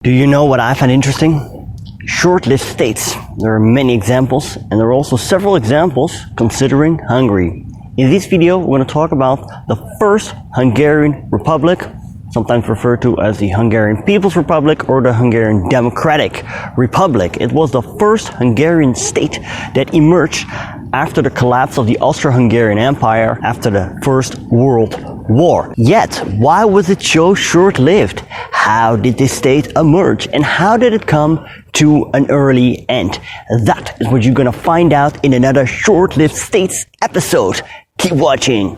Do you know what I find interesting? Short-lived states. There are many examples, and there are also several examples considering Hungary. In this video, we're going to talk about the First Hungarian Republic, sometimes referred to as the Hungarian People's Republic or the Hungarian Democratic Republic. It was the first Hungarian state that emerged after the collapse of the Austria-Hungarian Empire after the First World War. Yet, why was it so short-lived? How did this state emerge, and how did it come to an early end? That is what you're gonna find out in another Short-Lived States episode. Keep watching.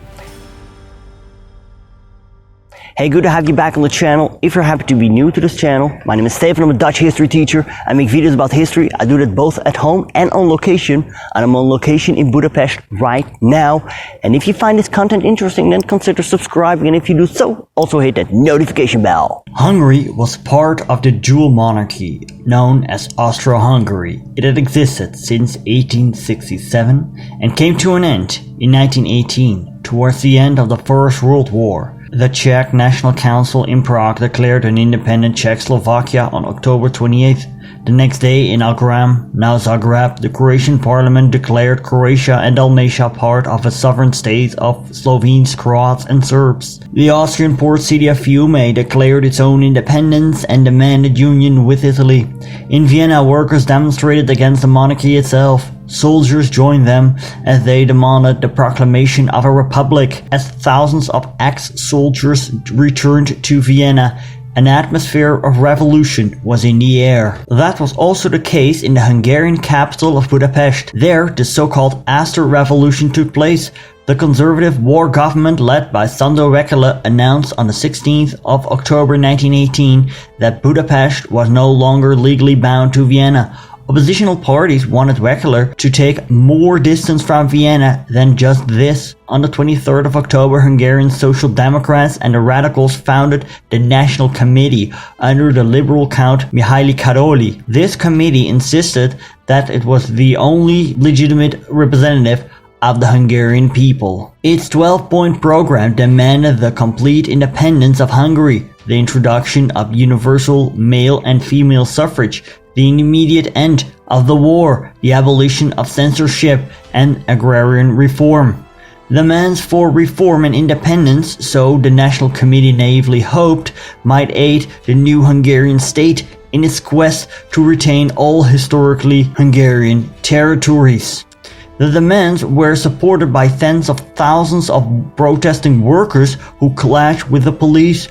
Hey, good to have you back on the channel. If you're happy to be new to this channel, my name is Stefan, I'm a Dutch history teacher. I make videos about history. I do that both at home and on location. And I'm on location in Budapest right now. And if you find this content interesting, then consider subscribing. And if you do so, also hit that notification bell. Hungary was part of the dual monarchy known as Austria-Hungary. It had existed since 1867 and came to an end in 1918, towards the end of the First World War. The Czech National Council in Prague declared an independent Czechoslovakia on October 28th. The next day in Agram, now Zagreb, the Croatian parliament declared Croatia and Dalmatia part of a sovereign state of Slovenes, Croats and Serbs. The Austrian port city of Fiume declared its own independence and demanded union with Italy. In Vienna, workers demonstrated against the monarchy itself. Soldiers joined them as they demanded the proclamation of a republic. As thousands of ex-soldiers returned to Vienna, an atmosphere of revolution was in the air. That was also the case in the Hungarian capital of Budapest. There, the so-called Aster Revolution took place. The conservative war government led by Sándor Weckele announced on the 16th of October 1918 that Budapest was no longer legally bound to Vienna. Oppositional parties wanted Weckele to take more distance from Vienna than just this. On the 23rd of October, Hungarian Social Democrats and the Radicals founded the National Committee under the liberal Count Mihály Károlyi. This committee insisted that it was the only legitimate representative of the Hungarian people. Its 12-point program demanded the complete independence of Hungary, the introduction of universal male and female suffrage, the immediate end of the war, the abolition of censorship, and agrarian reform. The demands for reform and independence, so the National Committee naively hoped, might aid the new Hungarian state in its quest to retain all historically Hungarian territories. The demands were supported by tens of thousands of protesting workers who clashed with the police.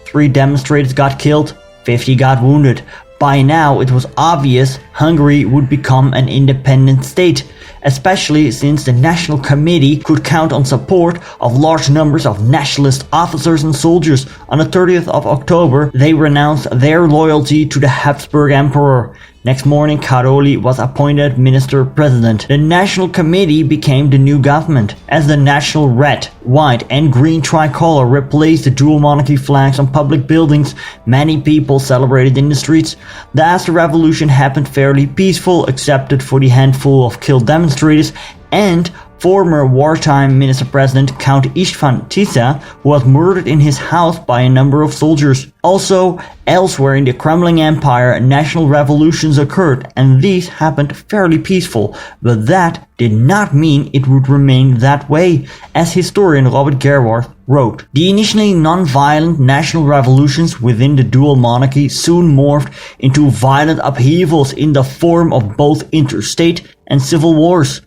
3 demonstrators got killed, 50 got wounded. By now, it was obvious Hungary would become an independent state, especially since the National Committee could count on support of large numbers of nationalist officers and soldiers. On the 30th of October, they renounced their loyalty to the Habsburg Emperor. Next morning, Károlyi was appointed minister-president. The National Committee became the new government. As the national red, white and green tricolor replaced the dual monarchy flags on public buildings, many people celebrated in the streets. The Aster Revolution happened fairly peaceful, except for the handful of killed demonstrators and former wartime minister-president Count István Tisza, who was murdered in his house by a number of soldiers. Also, elsewhere in the crumbling empire, national revolutions occurred, and these happened fairly peaceful, but that did not mean it would remain that way, as historian Robert Gerwarth wrote. The initially non-violent national revolutions within the dual monarchy soon morphed into violent upheavals in the form of both interstate and civil wars,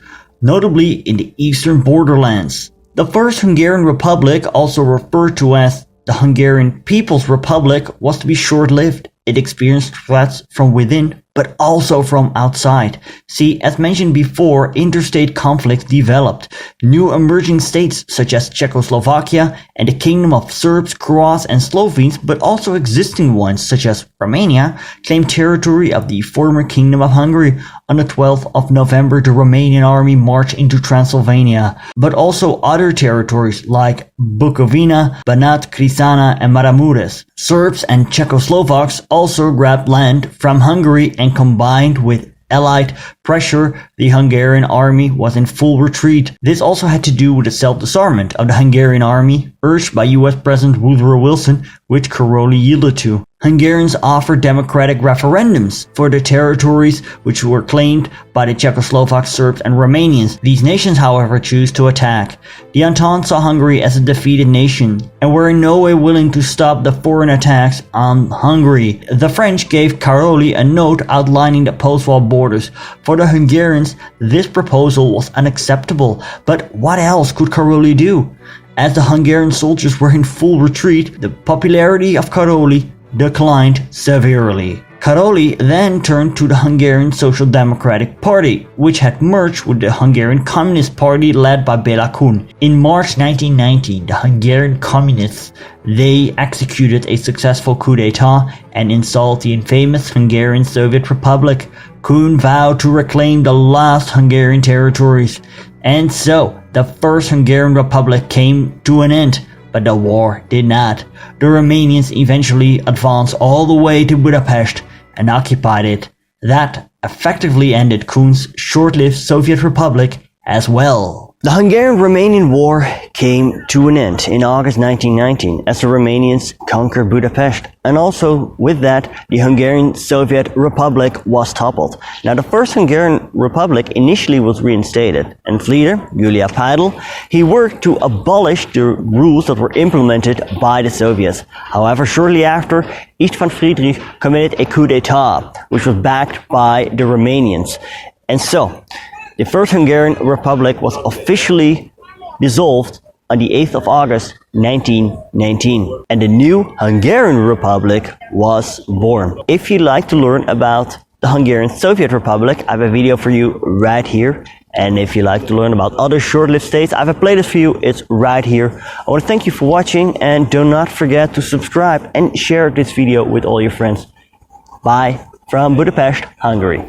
notably in the eastern borderlands. The First Hungarian Republic, also referred to as the Hungarian People's Republic, was to be short-lived. It experienced threats from within, but also from outside. See, as mentioned before, interstate conflicts developed. New emerging states such as Czechoslovakia and the Kingdom of Serbs, Croats and Slovenes, but also existing ones such as Romania, claimed territory of the former Kingdom of Hungary. On the 12th of November, the Romanian army marched into Transylvania, but also other territories like Bukovina, Banat, Krisana and Maramureş. Serbs and Czechoslovaks also grabbed land from Hungary, and combined with Allied pressure, the Hungarian army was in full retreat. This also had to do with the self-disarmament of the Hungarian army, urged by US President Woodrow Wilson, which Károlyi yielded to. Hungarians offered democratic referendums for the territories which were claimed by the Czechoslovak Serbs and Romanians. These nations, however, chose to attack. The Entente saw Hungary as a defeated nation and were in no way willing to stop the foreign attacks on Hungary. The French gave Károlyi a note outlining the post-war borders. For the Hungarians, this proposal was unacceptable, but what else could Károlyi do? As the Hungarian soldiers were in full retreat, the popularity of Károlyi declined severely. Károlyi then turned to the Hungarian Social Democratic Party, which had merged with the Hungarian Communist Party led by Bela Kun. In March 1990, the Hungarian Communists, they executed a successful coup d'etat and installed the infamous Hungarian Soviet Republic. Kun vowed to reclaim the lost Hungarian territories. And so, the First Hungarian Republic came to an end. But the war did not. The Romanians eventually advanced all the way to Budapest and occupied it. That effectively ended Kun's short-lived Soviet Republic as well. The Hungarian-Romanian War came to an end in August 1919 as the Romanians conquered Budapest, and also with that the Hungarian Soviet Republic was toppled. Now the First Hungarian Republic initially was reinstated, and its leader, Gyula Pádl, he worked to abolish the rules that were implemented by the Soviets. However, shortly after, István Friedrich committed a coup d'etat, which was backed by the Romanians. And so, the First Hungarian Republic was officially dissolved on the 8th of August 1919, and the new Hungarian Republic was born. If you'd like to learn about the Hungarian Soviet Republic, I have a video for you right here. And if you'd like to learn about other short-lived states, I have a playlist for you. It's right here. I want to thank you for watching, and do not forget to subscribe and share this video with all your friends. Bye from Budapest, Hungary.